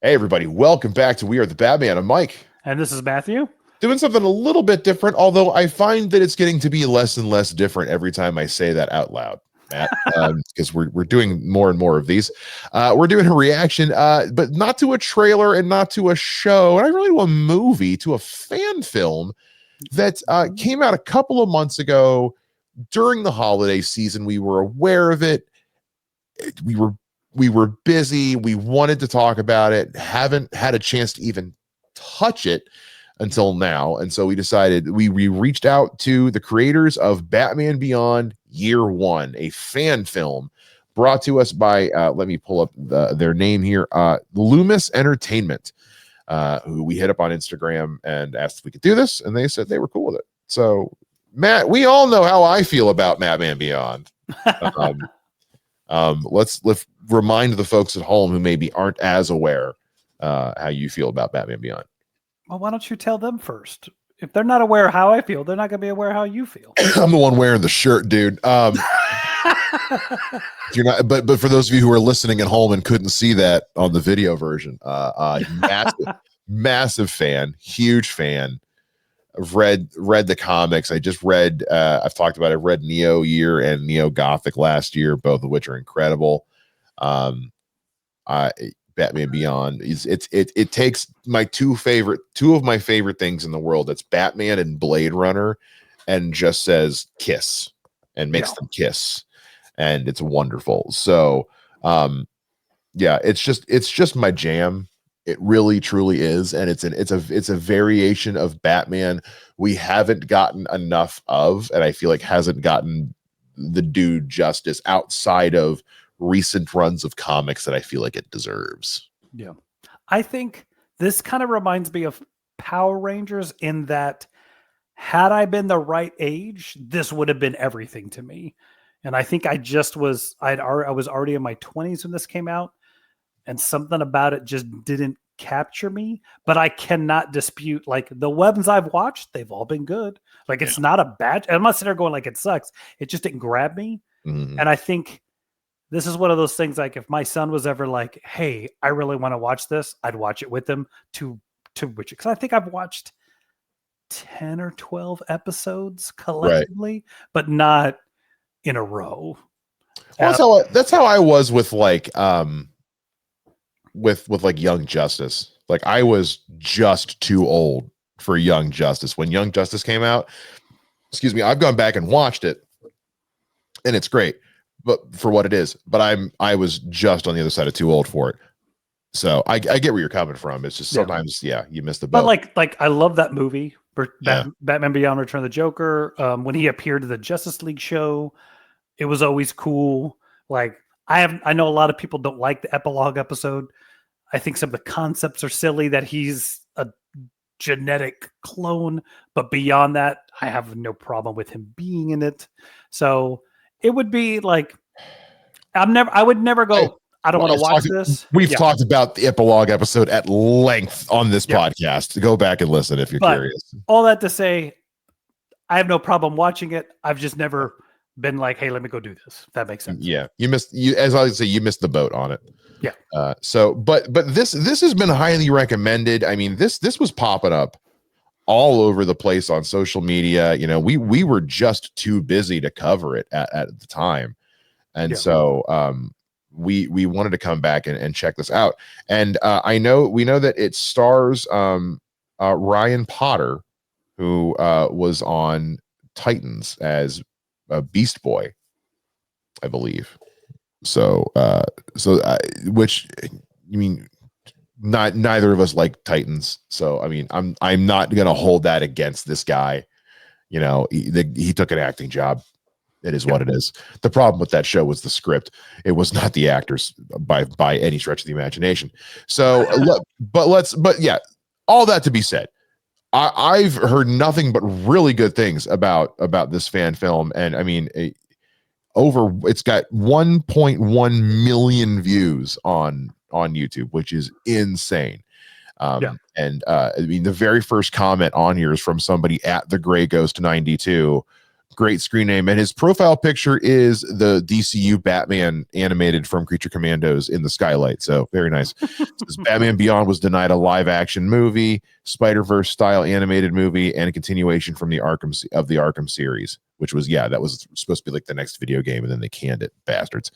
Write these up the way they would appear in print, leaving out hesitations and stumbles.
Hey, everybody. Welcome back to We Are the Batman. I'm Mike. And this is Matthew. Doing something a little bit different, although I find that it's getting to be less and less different every time I say that out loud, Matt, because we're doing more and more of these. We're doing a reaction, but not to a trailer and not to a show, and I really to a movie, to a fan film that came out a couple of months ago during the holiday season. We were aware of it. We were busy. We wanted to talk about it. Haven't had a chance to even touch it until now. And so we decided we reached out to the creators of Batman Beyond Year One, a fan film brought to us by, let me pull up their name here, Loomis Entertainment, who we hit up on Instagram and asked if we could do this. And they said they were cool with it. So, Matt, we all know how I feel about Batman Beyond. Let's remind the folks at home who maybe aren't as aware how you feel about Batman Beyond. Well, why don't you tell them first? If they're not aware how I feel, they're not going to be aware how you feel. I'm the one wearing the shirt, dude. You're not, but for those of you who are listening at home and couldn't see that on the video version, massive fan, huge fan. I've read the comics. I just read, I've talked about it. I read Neo Year and Neo Gothic last year, both of which are incredible. Batman Beyond it takes my two of my favorite things in the world. That's Batman and Blade Runner, and just says kiss and makes them kiss, and it's wonderful. So, yeah, it's just my jam. It really truly is, and it's a variation of Batman we haven't gotten enough of, and I feel like hasn't gotten the due justice outside of recent runs of comics that I feel like it deserves. Yeah. I think this kind of reminds me of Power Rangers in that had I been the right age, this would have been everything to me. And I think I was already in my 20s when this came out, and something about it just didn't capture me. But I cannot dispute, like, the ones I've watched, they've all been good. Like, it's not a bad, I'm not sitting there going like it sucks. It just didn't grab me. Mm-hmm. And I think this is one of those things, like, if my son was ever like, hey, I really want to watch this, I'd watch it with him to which, because I think I've watched 10 or 12 episodes collectively, but not in a row. Well, that's how I was with like with like Young Justice. Like, I was just too old for Young Justice when Young Justice came out. Excuse me, I've gone back and watched it, and it's great, but for what it is. But I was just on the other side of too old for it. So I get where you're coming from. It's just sometimes, you miss the boat. But like I love that movie, Batman Beyond: Return of the Joker. When he appeared at the Justice League show, it was always cool. Like, I know a lot of people don't like the epilogue episode. I think some of the concepts are silly, that he's a genetic clone, but beyond that, I have no problem with him being in it. So it would be like, I would never go, I don't want to watch this. We've talked about the epilogue episode at length on this podcast. Go back and listen if you're curious. All that to say, I have no problem watching it. I've just never been like, hey, let me go do this. If that makes sense. Yeah, you as I would say, you missed the boat on it. Yeah. So, but this has been highly recommended. I mean, this was popping up all over the place on social media. You know, we were just too busy to cover it at the time, and so we wanted to come back and check this out. And we know that it stars Ryan Potter, who was on Titans as Beast Boy, I believe. So which, you mean, neither of us like Titans. So, I mean, I'm not going to hold that against this guy. You know, he took an acting job. It is what it is. The problem with that show was the script. It was not the actors by any stretch of the imagination. So, but yeah, all that to be said, I've heard nothing but really good things about this fan film. And I mean, it's got 1.1 million views on YouTube, which is insane. And I mean, the very first comment on here is from somebody at the Gray Ghost 92, Great screen name. And his profile picture is the DCU Batman animated from Creature Commandos in the skylight. So very nice. Batman Beyond was denied a live action movie, Spider-Verse style animated movie, and a continuation from the Arkham series, which was, that was supposed to be like the next video game, and then they canned it, bastards.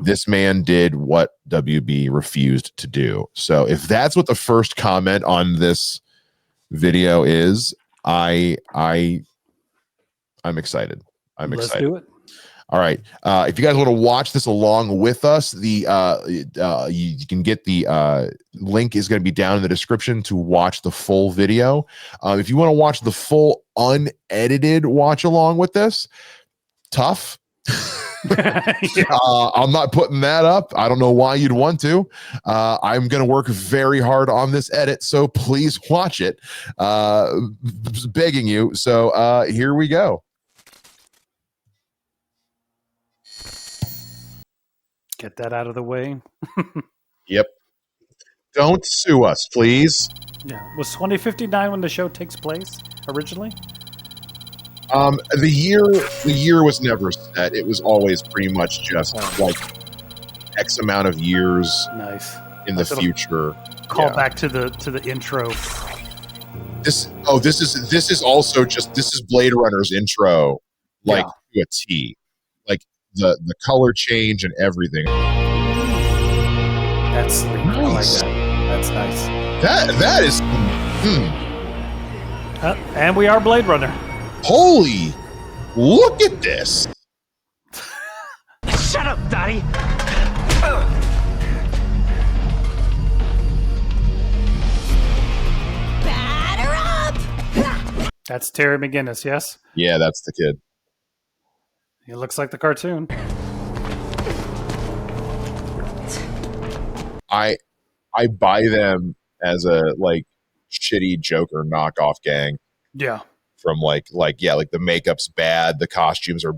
This man did what WB refused to do. So if that's what the first comment on this video is, I'm excited. Let's do it. All right. If you guys want to watch this along with us, you can get the link is going to be down in the description to watch the full video. If you want to watch the full unedited watch along with this, tough. I'm not putting that up. I don't know why you'd want to. I'm going to work very hard on this edit, so please watch it. Begging you. So here we go. Get that out of the way. Yep. Don't sue us, please. Yeah. Was 2059 when the show takes place originally? The year was never set. It was always pretty much just like X amount of years in the future. Call back to the intro. This is also just Blade Runner's intro, like to a T. Like the color change and everything. That's nice. I like that. That's nice. That is and we are Blade Runner. Holy, look at this. Shut up, Daddy. Batter up. That's Terry McGinnis, yes? Yeah, that's the kid. He looks like the cartoon. I buy them as a like shitty Joker knockoff gang. Yeah. From like the makeup's bad, the costumes are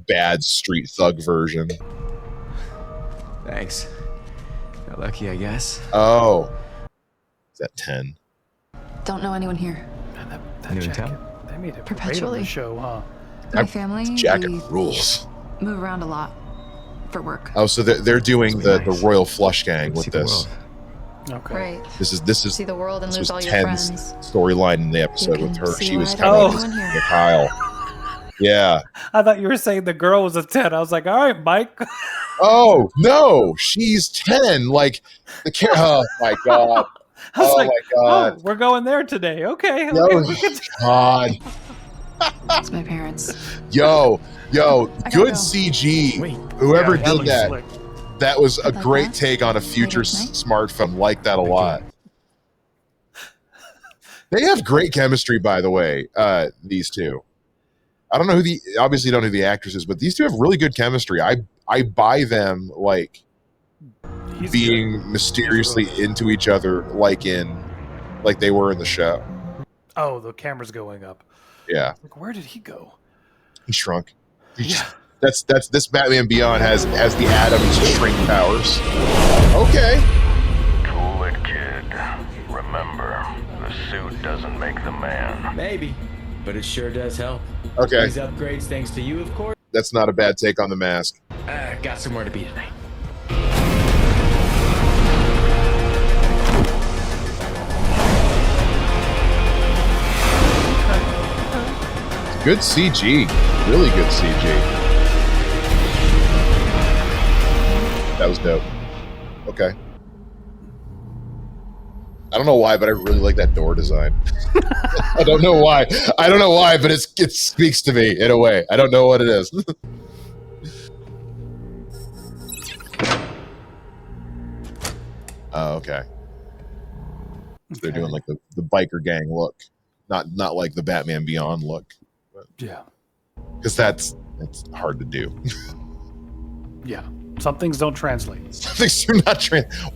bad, street thug version. Thanks. Got lucky, I guess. Oh, is that 10? Don't know anyone here. Man, that New in jacket, town? they made it Perpetually. great on the show, huh? My family, Jacket we rules. move around a lot for work. Oh, so they're doing the Royal Flush Gang with See the this. world. Okay. Right. This is See the world and this lose was all your 10's friends. storyline in the episode You with can her. see She was why kind of everyone here. like Kyle. Yeah. I thought you were saying the girl was a 10. I was like, all right, Mike. Oh no, she's 10. Like the oh my god. I was Oh like, my god. oh, we're going there today. Okay. No, Okay. We can... God. It's my parents. Yo, I gotta good go. CG. Wait. Whoever Yeah, did looks that, slick. that was a Like great that? take on a future Later tonight? smartphone. Like that a lot. They have great chemistry, by the way. These two. I don't know obviously don't know who the actress is, but these two have really good chemistry. I buy them like He's being good. mysteriously He's really into each other, like they were in the show. Oh, the camera's going up. Yeah, Like, where did he go? he shrunk. Yeah. That's this Batman Beyond has the Atom's shrink powers. Okay. Cool it, kid. Remember, the suit doesn't make the man. Maybe, but it sure does help. Okay. These upgrades thanks to you, of course. That's not a bad take on the mask. Got somewhere to be tonight. Good CG. Really good CG. That was dope. Okay. I don't know why, but I really like that door design. I don't know why. But it speaks to me in a way. I don't know what it is. Oh, okay. So they're doing like the biker gang look, not like the Batman Beyond look, Yeah. because that's hard to do. Yeah. Some things don't translate. Things do not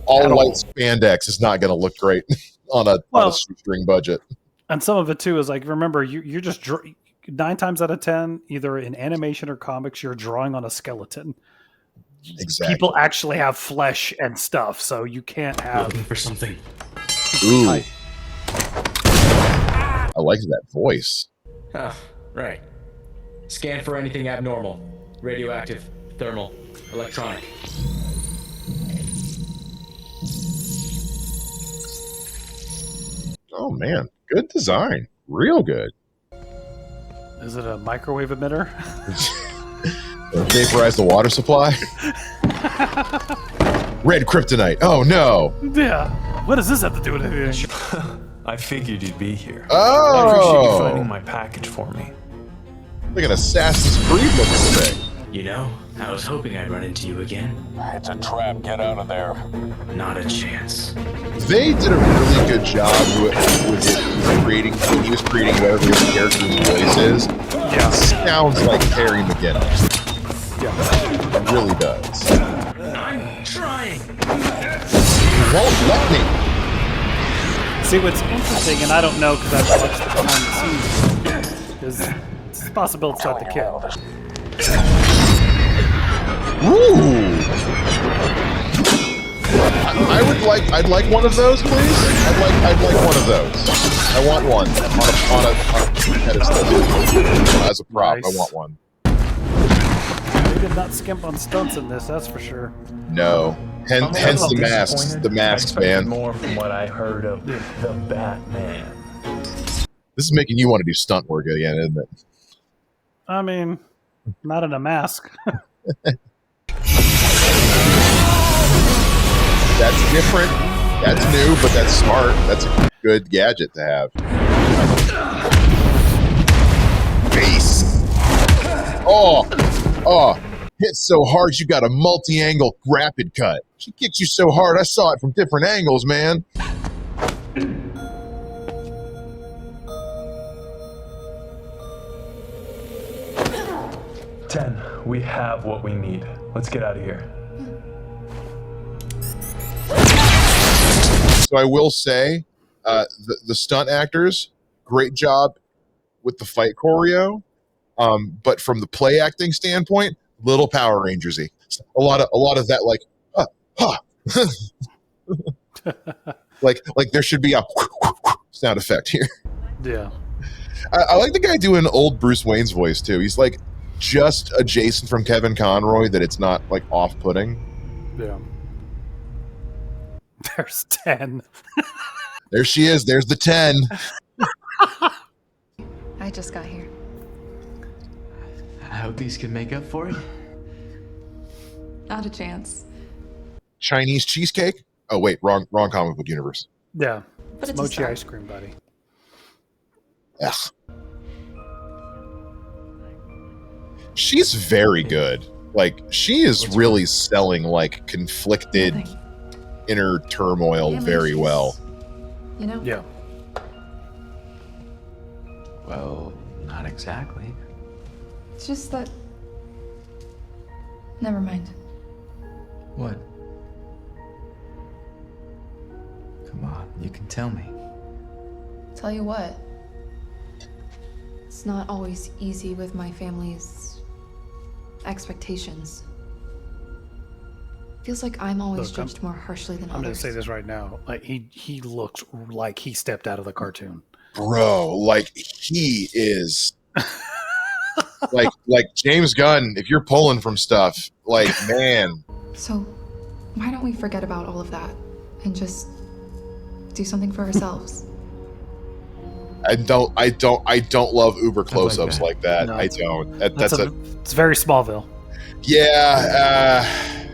all At white all. spandex is not going to look great on a shoestring budget. And some of it too is like, remember, you're just 9 times out of 10, either in animation or comics, you're drawing on a skeleton. Exactly. People actually have flesh and stuff, so you can't have. Looking for something. Ooh, I- I like that voice. Ah, right. Scan for anything abnormal. Radioactive, thermal, electronic. Oh man, good design, real good. Is it a microwave emitter? Vaporize the water supply. Red kryptonite. Oh no. Yeah. What does this have to do with anything? I figured you'd be here. I appreciate you finding Oh, my package for me. like an Assassin's Creed looking thing. You know, I was hoping I'd run into you again. It's a trap. Get out of there. Not a chance. They did a really good job with creating. When he was creating whatever his character's voice is. Yeah. Sounds like Terry McGinnis. Yeah. It really does. I'm trying. You won't let me. See, what's interesting, and I don't know because I've watched the behind the scenes, is it's a possibility it's not the kid. Ooh. I'd like one of those, please. I'd like one of those. I want one on a pedestal as a prop. Nice. I want one. They did not skimp on stunts in this, that's for sure. No. Hence the masks. The masks, man. More from what I heard of the Batman. This is making you want to do stunt work again, isn't it? I mean, not in a mask. That's different. That's new, but that's smart. That's a good gadget to have. Base. Oh, hit so hard you got a multi-angle rapid cut. She kicked you so hard I saw it from different angles, man. Ten, we have what we need. Let's get out of here. So I will say, the stunt actors, great job with the fight choreo. But from the play acting standpoint, little Power Rangers-y. A lot of that, like, like there should be a sound effect here. Yeah. I like the guy doing old Bruce Wayne's voice too. He's like just adjacent from Kevin Conroy that it's not like off-putting. Yeah. There's 10. There she is. There's the 10. I just got here. I hope these can make up for it. Not a chance. Chinese cheesecake. Oh wait, wrong comic book universe. Yeah. But it's a Mochi start. ice cream, buddy. Ugh. She's very good. Like she is really selling like conflicted Nothing. inner turmoil Family very issues. well. You know? Yeah. Well, not exactly. It's just that. Never mind. What? Come on, you can tell me. Tell you what. It's not always easy with my family's expectations. Feels like I'm always Look, I'm- judged more harshly than I'm going to others. say this right now. Like he looks like he stepped out of the cartoon. Bro, like he is like James Gunn, if you're pulling from stuff, like man. So, why don't we forget about all of that and just do something for ourselves? I don't love Uber close-ups that. like that. No, I don't. That's it's very Smallville. yeah.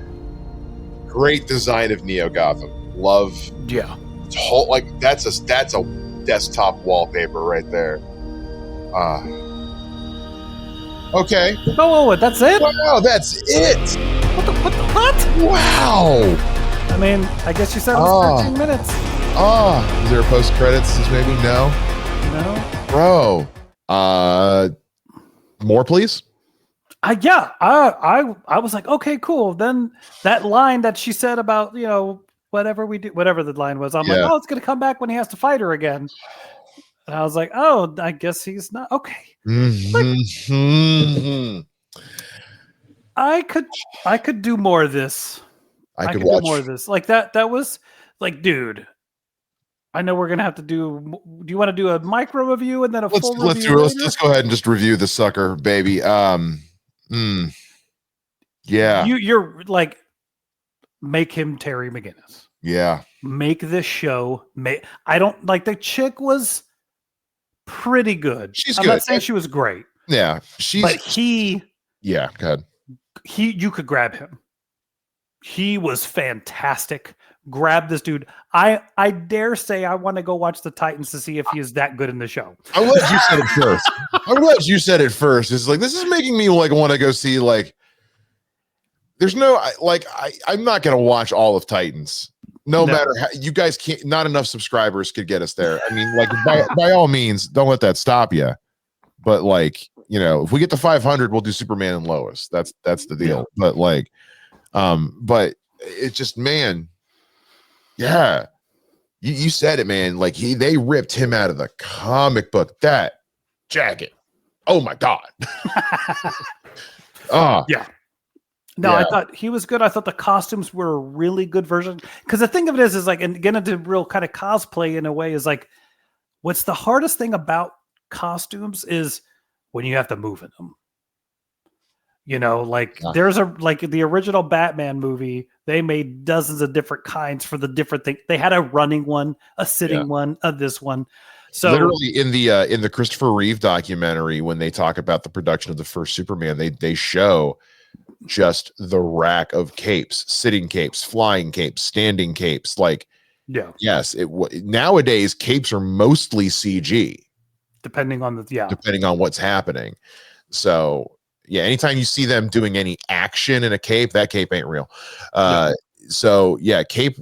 Great design of Neo Gotham. Love Yeah. whole like that's a desktop wallpaper right there. Okay. Oh, that's it? Wow, that's it. What? Wow. I mean, I guess you said it Oh. was 13 minutes. Is there a post credits? Maybe no. No? Bro. More please. Yeah. I was like, okay, cool. Then that line that she said about, whatever we do, whatever the line was, I'm Yeah. like, oh, it's going to come back when he has to fight her again. And I was like, oh, I guess he's not. Okay. Mm-hmm. I could do more of this. I could do watch. more of this. Like that was like, dude, I know we're gonna have to do. Do you want to do a micro review and then a full Let's review? let's go ahead and just review the sucker, baby. Yeah. You're like, make him Terry McGinnis. Yeah. Make this show. I don't like the chick was pretty good. She's I'm good. not saying she was great. Yeah. But yeah, go ahead. You could grab him. He was fantastic. Grab this dude. I dare say I want to go watch the Titans to see if he is that good in the show. I'm glad you said it first. I'm glad you said it first. It's like, this is making me like want to go see, like, there's no, like, I'm not going to watch all of Titans. No matter how, you guys can't, not enough subscribers could get us there. I mean, like, by all means, don't let that stop you. But, like, you know, if we get to 500, we'll do Superman and Lois. That's the deal. Yeah. But, like, but it's just, man, yeah, you said it, man. Like, they ripped him out of the comic book. That jacket, oh my god. Yeah. No, I thought he was good. I thought the costumes were a really good version. Because the thing of it is like, and getting into real kind of cosplay in a way is like, what's the hardest thing about costumes is when you have to move in them. You know, like there's like the original Batman movie, they made dozens of different kinds for the different things. They had a running one, a sitting one, this one. So literally in the Christopher Reeve documentary, when they talk about the production of the first Superman, they show just the rack of capes, sitting capes, flying capes, standing capes. Like, yes, nowadays capes are mostly CG, depending on what's happening. So yeah, anytime you see them doing any action in a cape, that cape ain't real. So yeah, cape,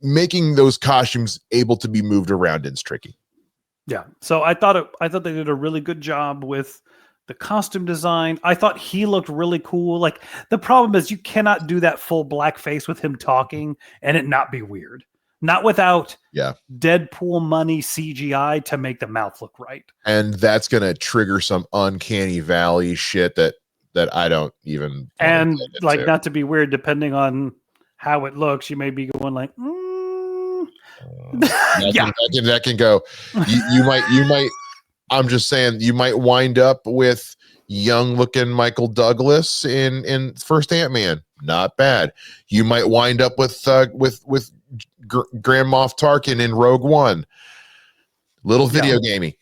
making those costumes able to be moved around is tricky. Yeah. So I thought they did a really good job with the costume design. I thought he looked really cool. Like, the problem is you cannot do that full blackface with him talking and it not be weird. Not without Deadpool money CGI to make the mouth look right. And that's going to trigger some uncanny valley shit that I don't even. And like, not to be weird, depending on how it looks, you may be going like, that can go. You might. I'm just saying, you might wind up with young looking Michael Douglas in first Ant-Man. Not bad. You might wind up with Grand Moff Tarkin in Rogue One. Little video gamey.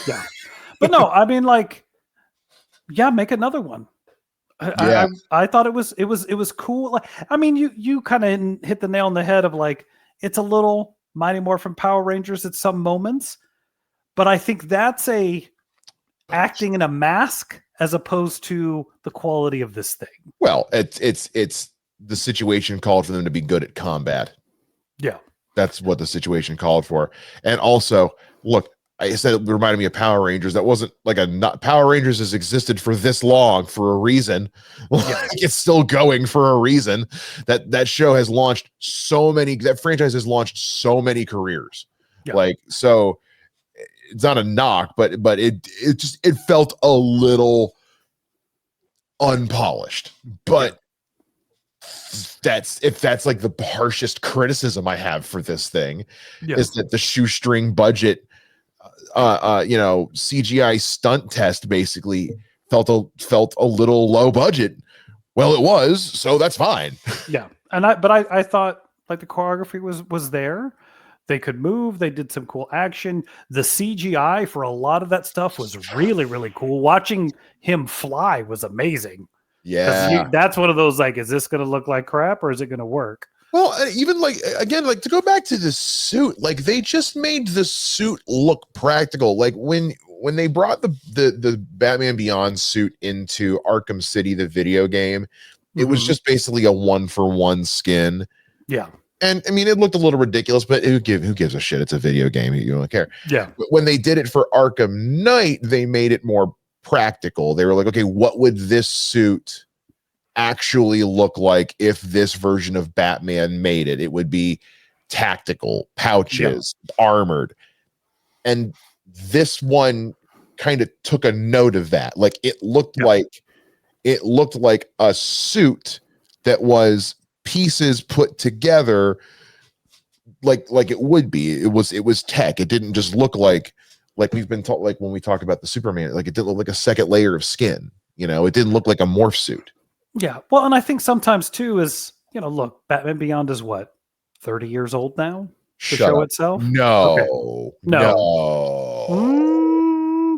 Yeah. But no, I mean, like, make another one. I thought it was cool. Like, I mean, you kind of hit the nail on the head of like, it's a little Mighty Morphin Power Rangers at some moments, but I think that's acting in a mask as opposed to the quality of this thing. Well, it's the situation called for them to be good at combat. Yeah. That's what the situation called for. And also, look, I said it reminded me of Power Rangers. That wasn't like Power Rangers has existed for this long for a reason. Like, it's still going for a reason. That show has launched that franchise has launched so many careers. Yeah. Like, so it's not a knock, but it felt a little unpolished. But that's like the harshest criticism I have for this thing is that the shoestring budget CGI stunt test basically felt a little low budget. Well, it was, so that's fine. Yeah. And I thought like the choreography was there. They could move. They did some cool action. The CGI for a lot of that stuff was really, really cool. Watching him fly was amazing. Yeah. That's one of those, like, is this going to look like crap or is it going to work? Well, even like, again, like to go back to the suit, like they just made the suit look practical. Like when they brought the Batman Beyond suit into Arkham City, the video game, it was just basically a 1-for-1 skin. Yeah. And I mean, it looked a little ridiculous, but who gives a shit? It's a video game. You don't care. Yeah. But when they did it for Arkham Knight, they made it more practical. They were like, okay, what would this suit actually look like if this version of Batman made it? It would be tactical, pouches, armored. And this one kind of took a note of that. Like it looked like a suit that was pieces put together like it would be. It was tech. It didn't just look like we've been taught, like when we talked about the Superman, like it didn't look like a second layer of skin. You know, it didn't look like a morph suit. Yeah. Well, and I think sometimes too is, look, Batman Beyond is what, 30 years old now? The show itself? No. Okay. No.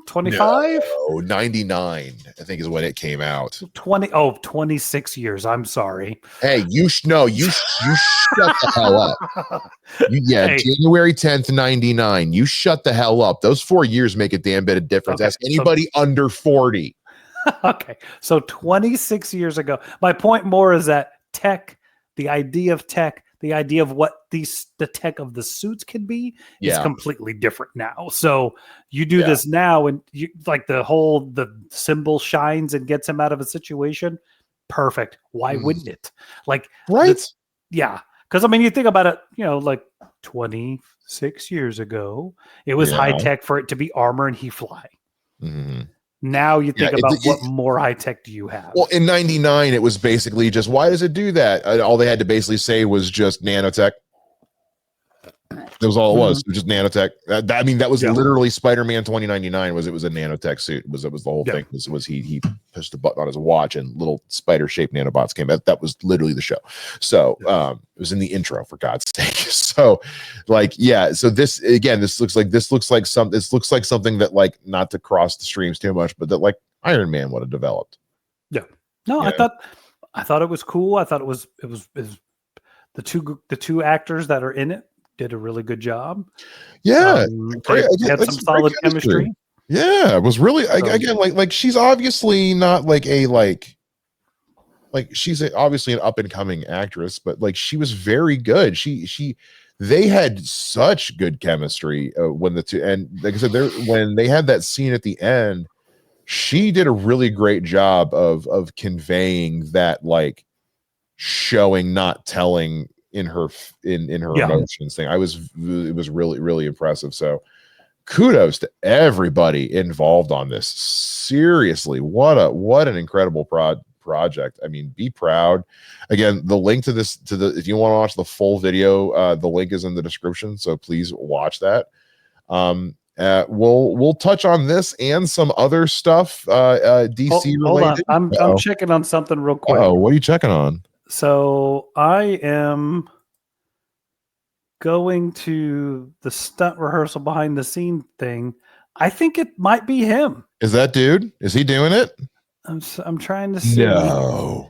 25? No, 99, I think is when it came out. 26 years. I'm sorry. Hey, you shut the hell up. Hey. January 10th, 99. You shut the hell up. Those 4 years make a damn bit of difference. Okay, Ask anybody under 40. Okay. So 26 years ago. My point more is that tech, the idea of tech, the idea of what the tech of the suits can be is completely different now. So you do this now, and you like the symbol shines and gets him out of a situation. Perfect. Why wouldn't it? Like, right? Yeah. Because I mean, you think about it, like 26 years ago, it was high tech for it to be armor and he fly. Mm-hmm. Now you think about what more high tech do you have? Well, in 99, it was basically just, why does it do that? All they had to basically say was just nanotech. That was all it was. It was just nanotech. That was literally Spider-Man 2099. It was a nanotech suit. It was the whole thing. He pushed the button on his watch and little spider-shaped nanobots came out. That was literally the show. So it was in the intro, for God's sake. So so this looks like something that, like, not to cross the streams too much, but that like Iron Man would have developed. Yeah. No, I thought it was cool. I thought it was the two actors that are in it did a really good job. Yeah, they had some solid chemistry. Yeah, it was really again like she's obviously not like she's obviously an up and coming actress, but like she was very good. They had such good chemistry when the two, and like I said, when they had that scene at the end, she did a really great job of conveying that, like, showing, not telling in her emotions thing. It was really, really impressive. So kudos to everybody involved on this. Seriously, what an incredible project. I mean, be proud. Again, the link to this, if you want to watch the full video, the link is in the description, so please watch that. We'll touch on this and some other stuff DC related. Hold on. I'm checking on something real quick. Oh, what are you checking on? So I am going to the stunt rehearsal behind the scene thing. I think it might be him. Is that dude? Is he doing it? I'm trying to see. No.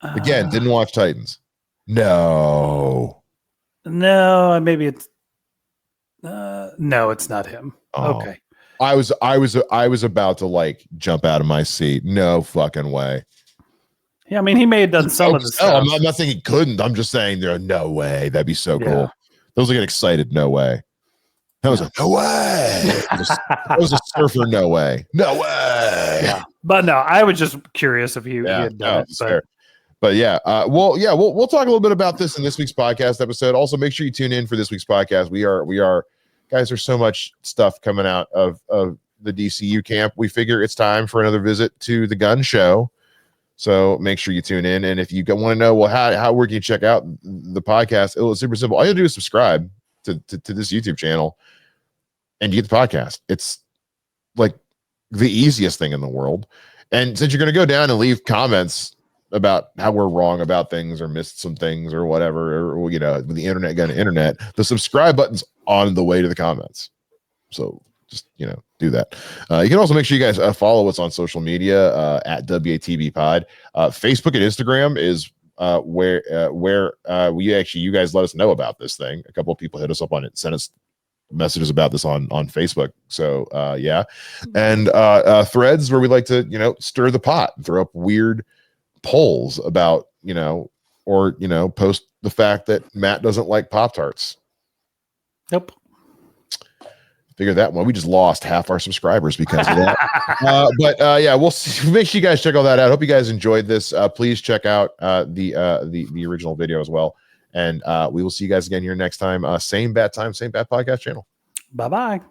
Again, didn't watch Titans. No. No, maybe it's no, it's not him. Oh. Okay. I was about to like jump out of my seat. No fucking way. Yeah, I mean, he may have done some of the stuff. I'm not saying he couldn't. I'm just saying no way. That'd be so cool. Those get excited. No way. That was no way. That was a surfer. No way. No way. Yeah. But no, I was just curious if he had done it. But we'll talk a little bit about this in this week's podcast episode. Also, make sure you tune in for this week's podcast. We are guys, there's so much stuff coming out of the DCU camp. We figure it's time for another visit to the gun show. So make sure you tune in. And if you want to know, well, how where can you check out the podcast? It's super simple. All you have to do is subscribe to this YouTube channel and you get the podcast. It's like the easiest thing in the world. And since you're going to go down and leave comments about how we're wrong about things or missed some things or whatever, or with the internet, the subscribe button's on the way to the comments. So just do that. You can also make sure you guys follow us on social media at WATB Pod. Facebook and Instagram is where you guys let us know about this thing. A couple of people hit us up on it, sent us messages about this on Facebook. So and Threads, where we like to stir the pot and throw up weird polls about post the fact that Matt doesn't like Pop-Tarts. Nope. Figure that one. We just lost half our subscribers because of that. But we'll see. Make sure you guys check all that out. Hope you guys enjoyed this. Please check out the original video as well. And we will see you guys again here next time. Same bat time, same bat podcast channel. Bye-bye.